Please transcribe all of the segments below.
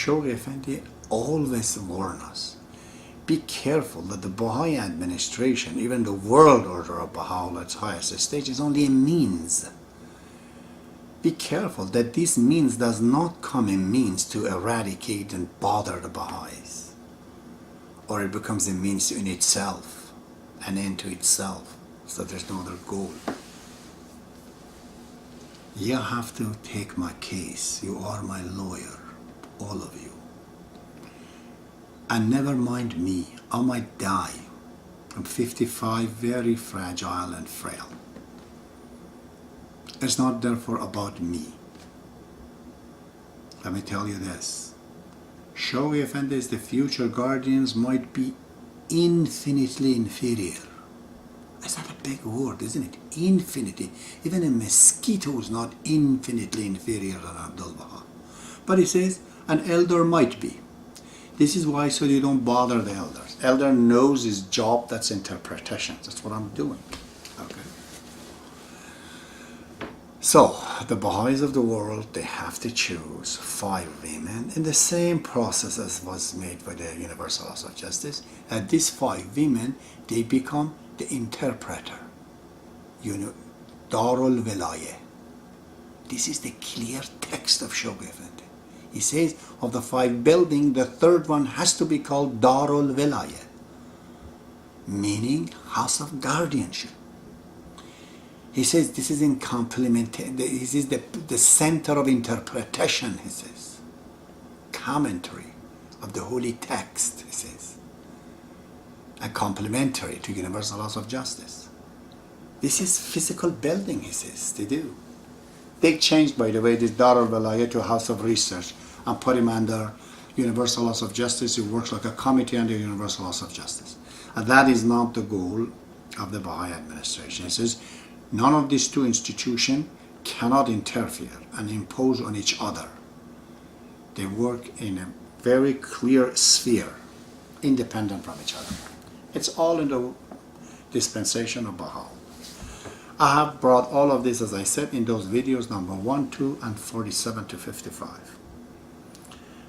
Shoghi Effendi always warns us. Be careful that the Baha'i administration, even the world order of Baha'ullah, its highest stage, is only a means. Be careful that this means does not come a means to eradicate and bother the Baha'is, or it becomes a means in itself, an end to itself, so there's no other goal. You have to take my case. You are my lawyer, all of you. And never mind me, I might die. I'm 55, very fragile and frail. It's not therefore about me. Let me tell you this. Shoghi Effendi's the future guardians might be infinitely inferior. It's not a big word, isn't it? Infinity. Even a mosquito is not infinitely inferior than Abdul Baha. But he says, an elder might be. This is why so you don't bother the elders. Elder knows his job, that's interpretation. That's what I'm doing. Okay. So, the Baha'is of the world, they have to choose 5 women in the same process as was made by the Universal Laws of Justice. And these 5 women, they become the interpreter. Darul Vilayah. This is the clear text of Shoghi Effendi. He says, of the 5 buildings, the 3rd one has to be called Darul Vilayah, meaning house of guardianship. He says this is in complementation. This is the center of interpretation, he says. Commentary of the holy text, he says. And complementary to universal laws of justice. This is physical building, he says, they do. They changed, by the way, this Darul Vilayah to a house of research and put him under universal laws of justice. He works like a committee under universal laws of justice. And that is not the goal of the Baha'i administration. It says, none of these 2 institutions cannot interfere and impose on each other. They work in a very clear sphere, independent from each other. It's all in the dispensation of Baha'i. I have brought all of this, as I said, in those videos number 1, 2, and 47 to 55.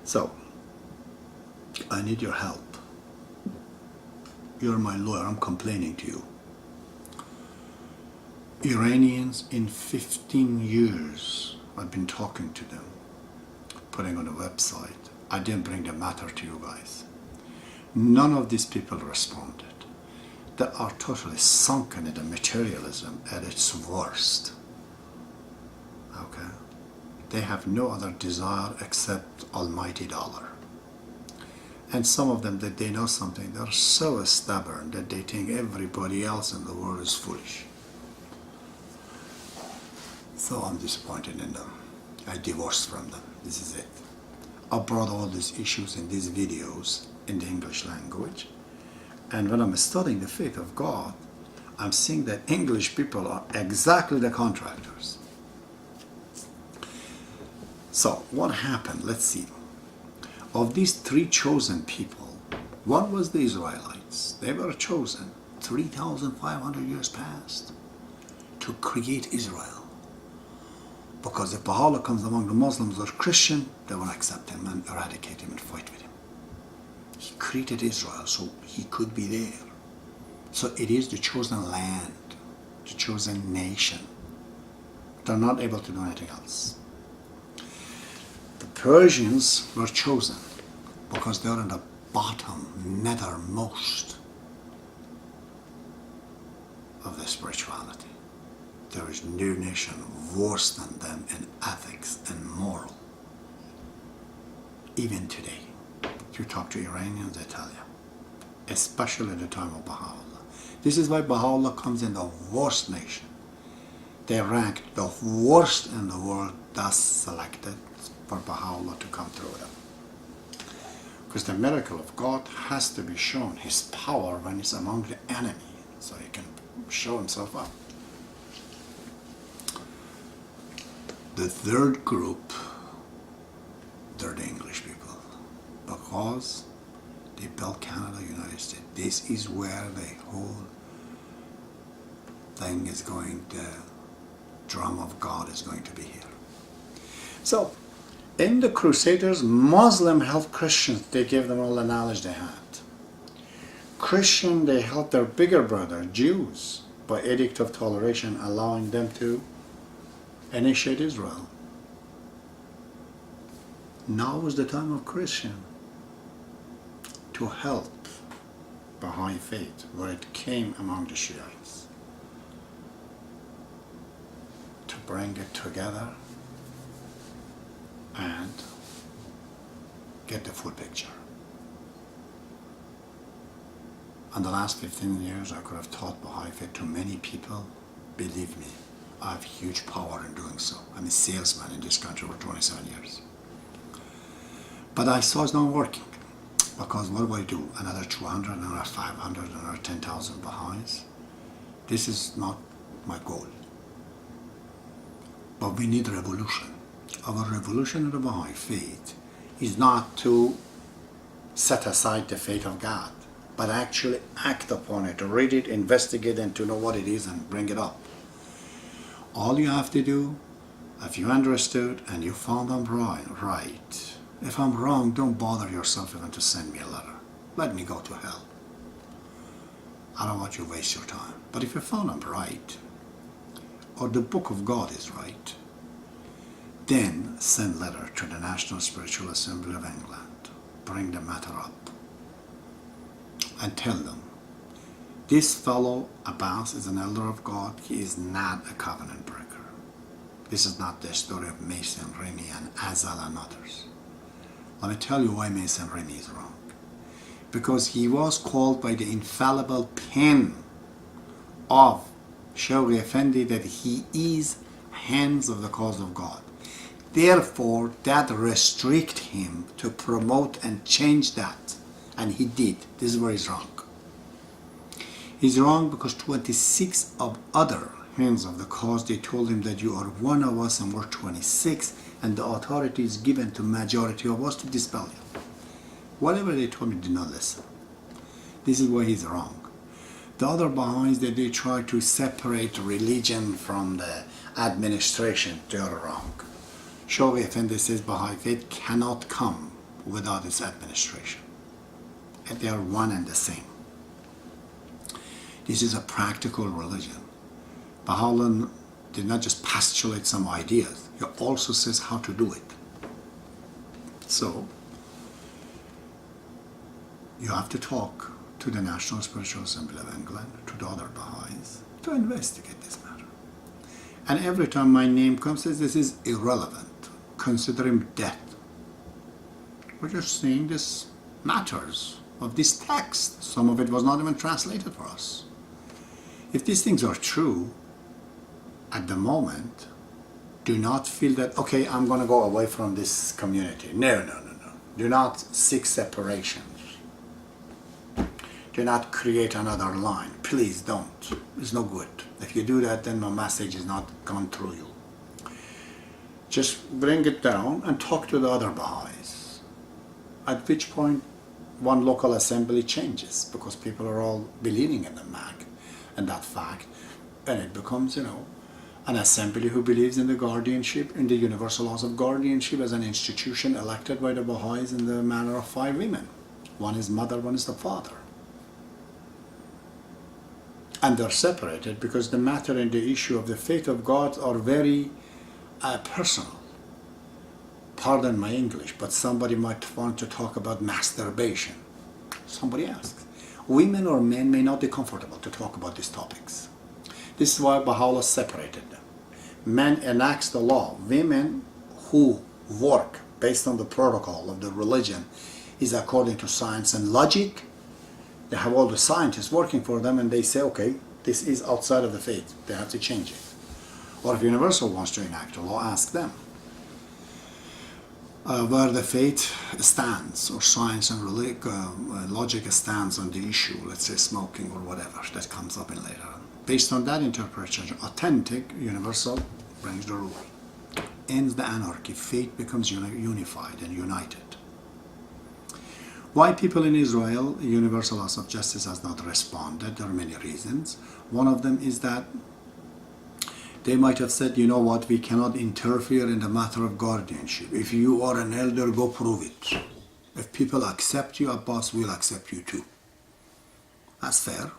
So, I need your help. You're my lawyer, I'm complaining to you. Iranians, in 15 years, I've been talking to them, putting on a website. I didn't bring the matter to you guys. None of these people responded. They are totally sunken in the materialism at its worst. Okay? They have no other desire except almighty dollar. And some of them, that they know something, they're so stubborn that they think everybody else in the world is foolish. So I'm disappointed in them. I divorced from them. This is it. I brought all these issues in these videos in the English language. And when I'm studying the faith of God, I'm seeing that English people are exactly the contractors. So what happened? Let's see. Of these 3 chosen people, one was the Israelites. They were chosen 3,500 years past to create Israel. Because if Baha'u'llah comes among the Muslims or Christian, they will accept him and eradicate him and fight with him. He created Israel so he could be there. So it is the chosen land, the chosen nation. They're not able to do anything else. The Persians were chosen because they're in the bottom, nethermost of the spirituality. There is no nation worse than them in ethics and moral. Even today. If you talk to Iranians, they tell you. Especially at the time of Baha'u'llah. This is why Baha'u'llah comes in the worst nation. They ranked the worst in the world, thus selected for Baha'u'llah to come through them. Because the miracle of God has to be shown, his power, when he's among the enemy, so he can show himself up. The 3rd group, they're the English people. Because they built Canada, United States. This is where the whole thing is going, the drum of God is going to be here. So, In the Crusaders, Muslim helped Christians. They gave them all the knowledge they had. Christian, they helped their bigger brother, Jews, by edict of toleration, allowing them to initiate Israel. Now is the time of Christian to help Baha'i faith, where it came among the Shiites, to bring it together and get the full picture. In the last 15 years, I could have taught Baha'i faith to many people. Believe me, I have huge power in doing so. I'm a salesman in this country for 27 years. But I saw it's not working. Because what do I do? Another 200, another 500, another 10,000 Baha'is? This is not my goal. But we need revolution. Our revolution in the Baha'i faith is not to set aside the faith of God, but actually act upon it, read it, investigate, and to know what it is and bring it up. All you have to do, if you understood and you found I'm right, if I'm wrong, don't bother yourself even to send me a letter. Let me go to hell. I don't want you to waste your time. But if you found I'm right, or the Book of God is right, then send letter to the National Spiritual Assembly of England. Bring the matter up. And tell them, this fellow Abbas is an elder of God. He is not a covenant breaker. This is not the story of Mason, Remy, and Azal and others. Let me tell you why Mason Remy is wrong. Because he was called by the infallible pen of Shawqi Effendi that he is hands of the cause of God. Therefore, that restrict him to promote and change that. And he did. This is where he's wrong. He's wrong because 26 of other hands of the cause, they told him that you are one of us and we're 26, and the authority is given to majority of us to dispel you. Whatever they told me, did not listen. This is where he's wrong. The other Baha'is that they try to separate religion from the administration, they are wrong. Shawqi Effendi says Baha'i faith cannot come without its administration. And they are one and the same. This is a practical religion. Baha'u'llah did not just postulate some ideas, he also says how to do it. So, you have to talk to the National Spiritual Assembly of England, to the other Baha'is, to investigate this matter. And every time my name comes, says this is irrelevant. Consider him dead. We're just saying this matters of this text. Some of it was not even translated for us. If these things are true, at the moment, do not feel that, okay, I'm going to go away from this community. No. Do not seek separation. Do not create another line. Please don't. It's no good. If you do that, then my message is not gone through you. Just bring it down and talk to the other Baha'is. At which point, one local assembly changes because people are all believing in the MAG and that fact, and it becomes, an assembly who believes in the guardianship, in the universal laws of guardianship as an institution elected by the Baha'is in the manner of 5 women. One is mother, one is the father. And they're separated because the matter and the issue of the faith of God are very personal. Pardon my English, but somebody might want to talk about masturbation. Somebody asks. Women or men may not be comfortable to talk about these topics. This is why Baha'u'llah separated them. Men enacts the law. Women who work based on the protocol of the religion is according to science and logic. They have all the scientists working for them and they say, okay, this is outside of the faith. They have to change it. Or if Universal wants to enact a law, ask them. Where the faith stands, or science and logic stands on the issue, let's say smoking or whatever, that comes up in later. Based on that interpretation, authentic, universal, brings the rule. Ends the anarchy, faith becomes unified and united. Why people in Israel, Universal House of Justice has not responded, there are many reasons. One of them is that They might have said, you know what, we cannot interfere in the matter of guardianship. If you are an elder, go prove it. If people accept you, Abbas will accept you too. That's fair.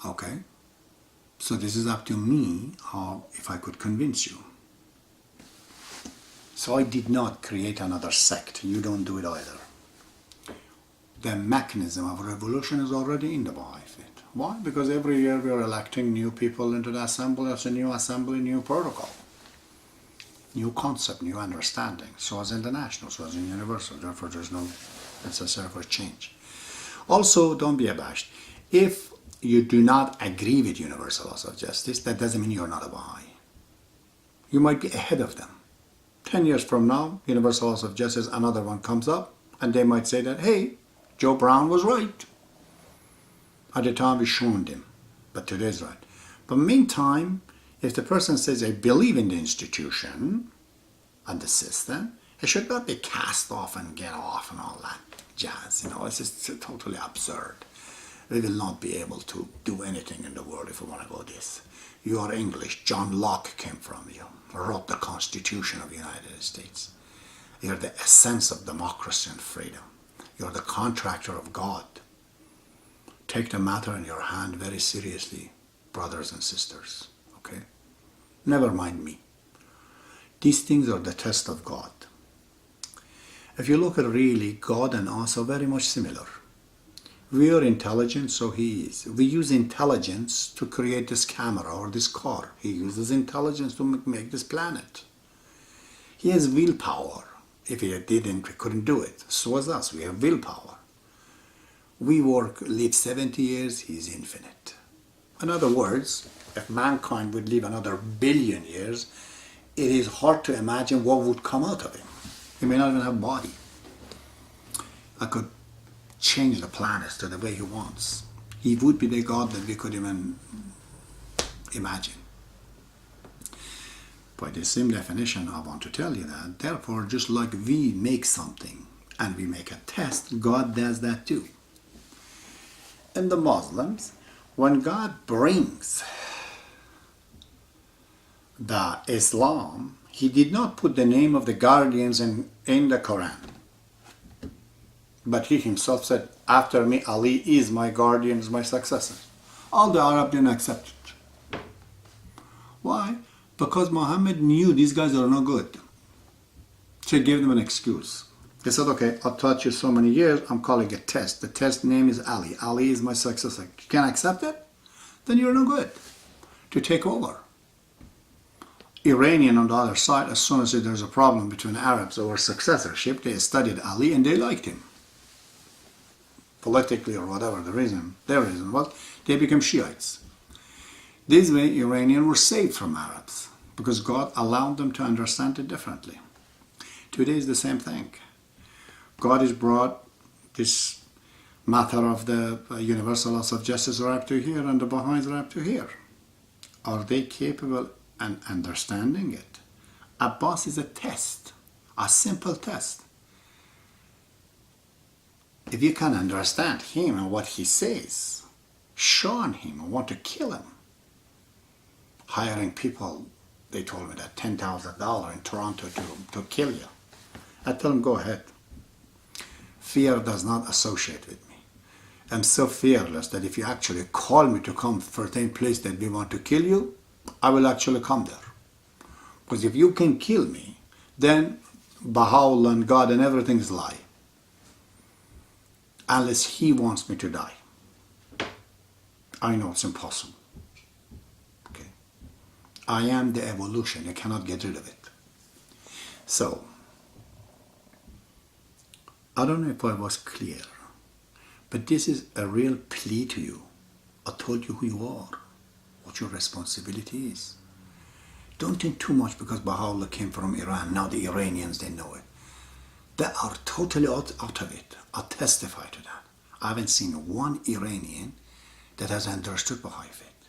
Okay? So this is up to me, if I could convince you. So I did not create another sect. You don't do it either. The mechanism of revolution is already in the Baha'i faith. Why? Because every year we are electing new people into the assembly. It's a new assembly, new protocol, new concept, new understanding. So as international, so as in universal. Therefore, there's no necessary for change. Also, don't be abashed. If you do not agree with universal laws of justice, that doesn't mean you're not a Baha'i. You might be ahead of them. 10 years from now, universal laws of justice, another one comes up, and they might say that, hey, Joe Brown was right. At the time we shunned him, but today's right. But meantime, if the person says, I believe in the institution and the system, it should not be cast off and get off and all that jazz. You know, it's just totally absurd. We will not be able to do anything in the world if we want to go this. You are English. John Locke came from you, wrote the Constitution of the United States. You're the essence of democracy and freedom. You're the contractor of God. Take the matter in your hand very seriously, brothers and sisters. Okay? Never mind me. These things are the test of God. If you look at really, God and us are very much similar. We are intelligent, so he is. We use intelligence to create this camera or this car. He uses intelligence to make this planet. He has willpower. If he didn't, we couldn't do it. So is us. We have willpower. We live 70 years, he's infinite. In other words, if mankind would live another billion years, it is hard to imagine what would come out of him. He may not even have a body. I could change the planets to the way he wants. He would be the God that we could even imagine. By the same definition, I want to tell you that, therefore, just like we make something and we make a test, God does that too. And the Muslims, when God brings the Islam, he did not put the name of the guardians in the Quran. But he himself said, after me, Ali is my guardian, is my successor. All the Arab didn't accept it. Why? Because Muhammad knew these guys are no good. So he gave them an excuse. He said, okay, I've taught you so many years, I'm calling a test. The test name is Ali. Ali is my successor. You can't accept it? Then you're no good to take over. Iranian on the other side, as soon as there's a problem between Arabs over successorship, they studied Ali and they liked him. Politically or whatever the reason, their reason was, they became Shiites. This way, Iranians were saved from Arabs because God allowed them to understand it differently. Today is the same thing. God has brought this matter of the universal laws of justice right up to here and the Baha'is right up to here. Are they capable and understanding it? Abbas is a test, a simple test. If you can understand him and what he says, shun him and want to kill him. Hiring people, they told me that $10,000 in Toronto to kill you. I tell them, go ahead. Fear does not associate with me. I'm so fearless that if you actually call me to come for the place that we want to kill you, I will actually come there. Because if you can kill me, then Baha'ullah and God and everything is a lie. Unless he wants me to die. I know it's impossible. Okay. I am the evolution. You cannot get rid of it. So, I don't know if I was clear, but this is a real plea to you. I told you who you are, what your responsibility is. Don't think too much because Baha'u'llah came from Iran. Now the Iranians, they know it. They are totally out of it. I'll testify to that. I haven't seen one Iranian that has understood Baha'i faith.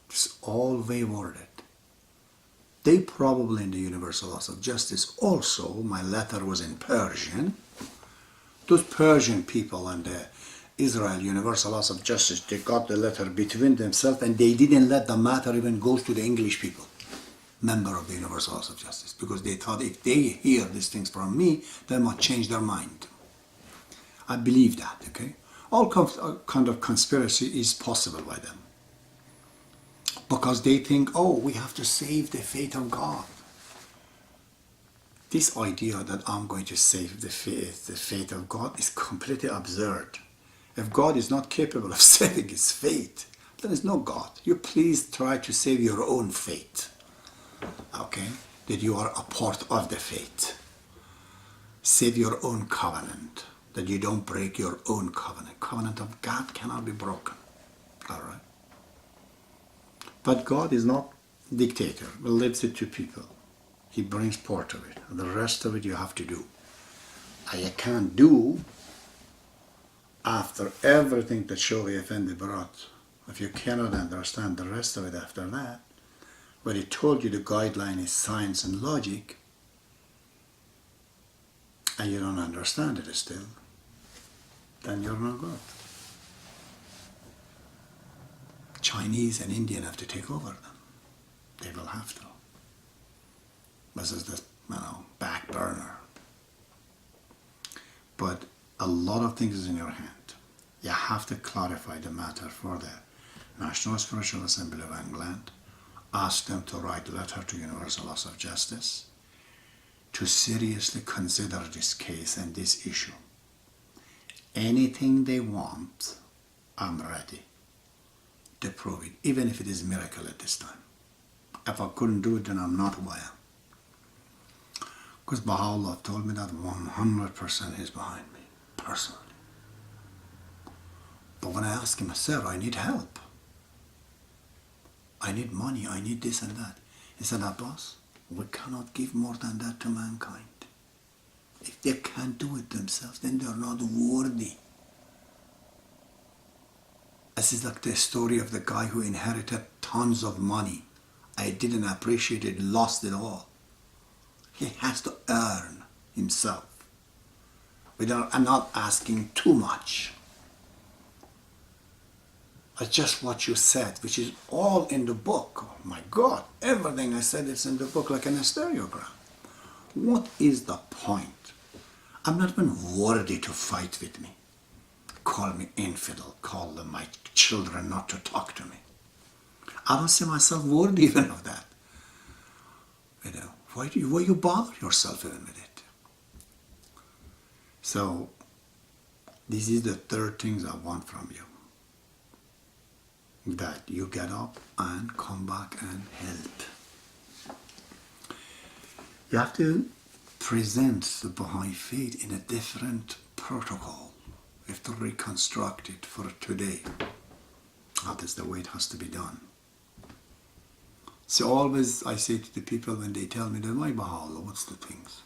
It's all way-worded. They probably in the universal laws of justice also, my letter was in Persian. Those Persian people and the Israel, Universal Laws of Justice, they got the letter between themselves and they didn't let the matter even go to the English people, member of the Universal Laws of Justice, because they thought if they hear these things from me, they might change their mind. I believe that, okay? All kind of conspiracy is possible by them. Because they think, oh, we have to save the faith of God. This idea that I'm going to save the faith of God is completely absurd. If God is not capable of saving his faith, there is no God. You please try to save your own faith. Okay? That you are a part of the faith. Save your own covenant. That you don't break your own covenant. Covenant of God cannot be broken. Alright? But God is not dictator. He leaves it to people. He brings part of it. The rest of it you have to do. I can't do after everything that Shogi Effendi brought. If you cannot understand the rest of it after that, where he told you the guideline is science and logic, and you don't understand it still, then you're not God. Chinese and Indian have to take over them. They will have to. This is the back burner. But a lot of things is in your hand. You have to clarify the matter for the National Spiritual Assembly of England. Ask them to write a letter to Universal Laws of Justice to seriously consider this case and this issue. Anything they want, I'm ready to prove it, even if it is a miracle at this time. If I couldn't do it, then I'm not who I am. Because Baha'ullah told me that 100% is behind me, personally. But when I asked him, sir, I need help. I need money, I need this and that. He said, Abbas, we cannot give more than that to mankind. If they can't do it themselves, then they're not worthy. This is like the story of the guy who inherited tons of money. I didn't appreciate it, lost it all. He has to earn himself. I'm not asking too much. It's just what you said, which is all in the book. Oh my God, everything I said is in the book like in a stereogram. What is the point? I'm not even worthy to fight with me. Call me infidel, call them my children not to talk to me. I don't see myself worthy even of that. Why you bother yourself even with it? So, this is the third thing I want from you. That you get up and come back and help. You have to present the Baha'i faith in a different protocol. You have to reconstruct it for today. That is the way it has to be done. So always I say to the people when they tell me that, why Baha'u'llah, what's the things?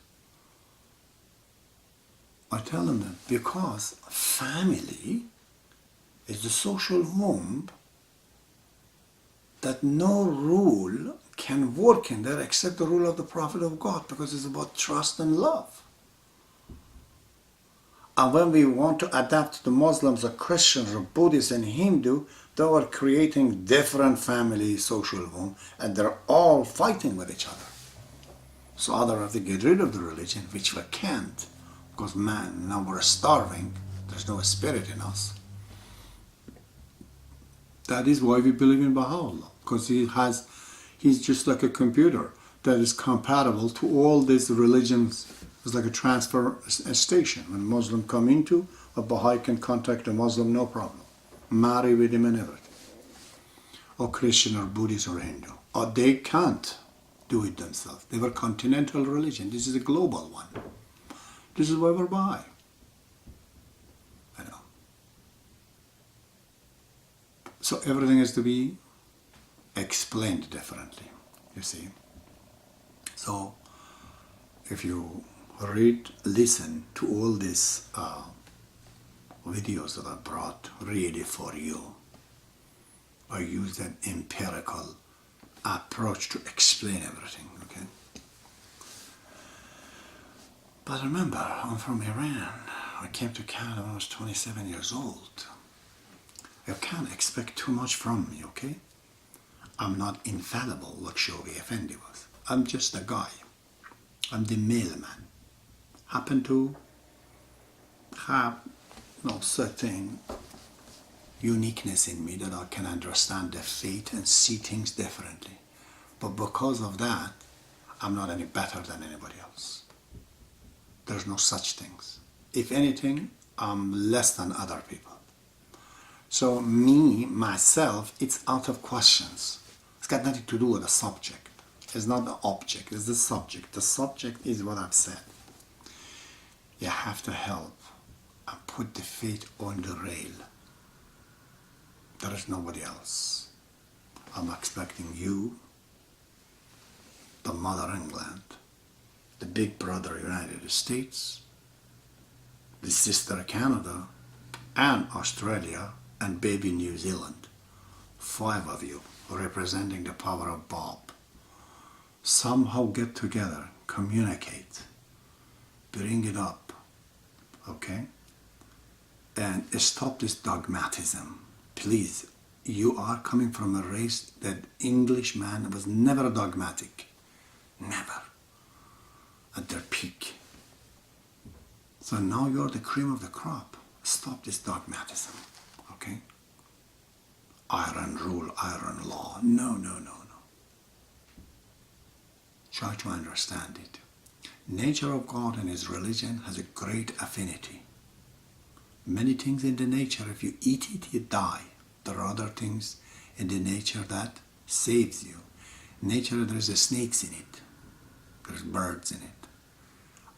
I tell them that because family is the social womb that no rule can work in there except the rule of the Prophet of God, because it's about trust and love. And when we want to adapt to Muslims or Christians or Buddhists and Hindu, they are creating different family social home and they're all fighting with each other. So either have to get rid of the religion, which we can't, because man, now we're starving, there's no spirit in us. That is why we believe in Baha'u'llah, because he's just like a computer that is compatible to all these religions. It's like a transfer station. When Muslim come into, a Baha'i can contact a Muslim, no problem. Marry with him and everything. Or Christian or Buddhist or Hindu. Or they can't do it themselves. They were continental religion. This is a global one. This is why we're Baha'i. So everything has to be explained differently, you see. So if you listen to all these videos that I brought ready for you, I use an empirical approach to explain everything, okay? But remember, I'm from Iran. I came to Canada when I was 27 years old. You can't expect too much from me, okay? I'm not infallible like Shoghi Effendi was. I'm just a guy. I'm the mailman. Happen to have certain uniqueness in me that I can understand the fate and see things differently. But because of that, I'm not any better than anybody else. There's no such things. If anything, I'm less than other people. So me, myself, it's out of questions. It's got nothing to do with the subject. It's not the object, it's the subject. The subject is what I've said. You have to help and put the feet on the rail. There is nobody else. I'm expecting you, the mother England, the big brother United States, the sister Canada, and Australia, and baby New Zealand. 5 of you representing the power of Bob. Somehow get together, communicate, bring it up, okay? And stop this dogmatism. Please, you are coming from a race that Englishman was never dogmatic. Never. At their peak. So now you're the cream of the crop. Stop this dogmatism, okay? Iron rule, iron law. No. Try to understand it. Nature of God and His religion has a great affinity. Many things in the nature, if you eat it, you die. There are other things in the nature that saves you. Nature, there's snakes in it. There's birds in it.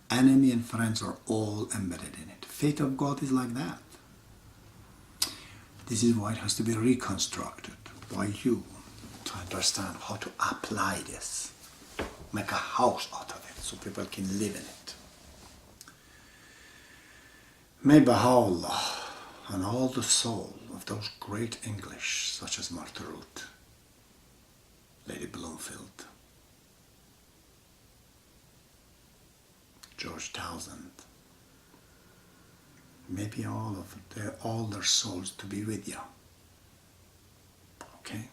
Enemy and friends are all embedded in it. Fate of God is like that. This is why it has to be reconstructed by you to understand how to apply this. Make a house out of it so people can live in it. May Baha'ullah and all the soul of those great English such as Martha Root, Lady Bloomfield, George Townsend, maybe all their souls to be with you. Okay?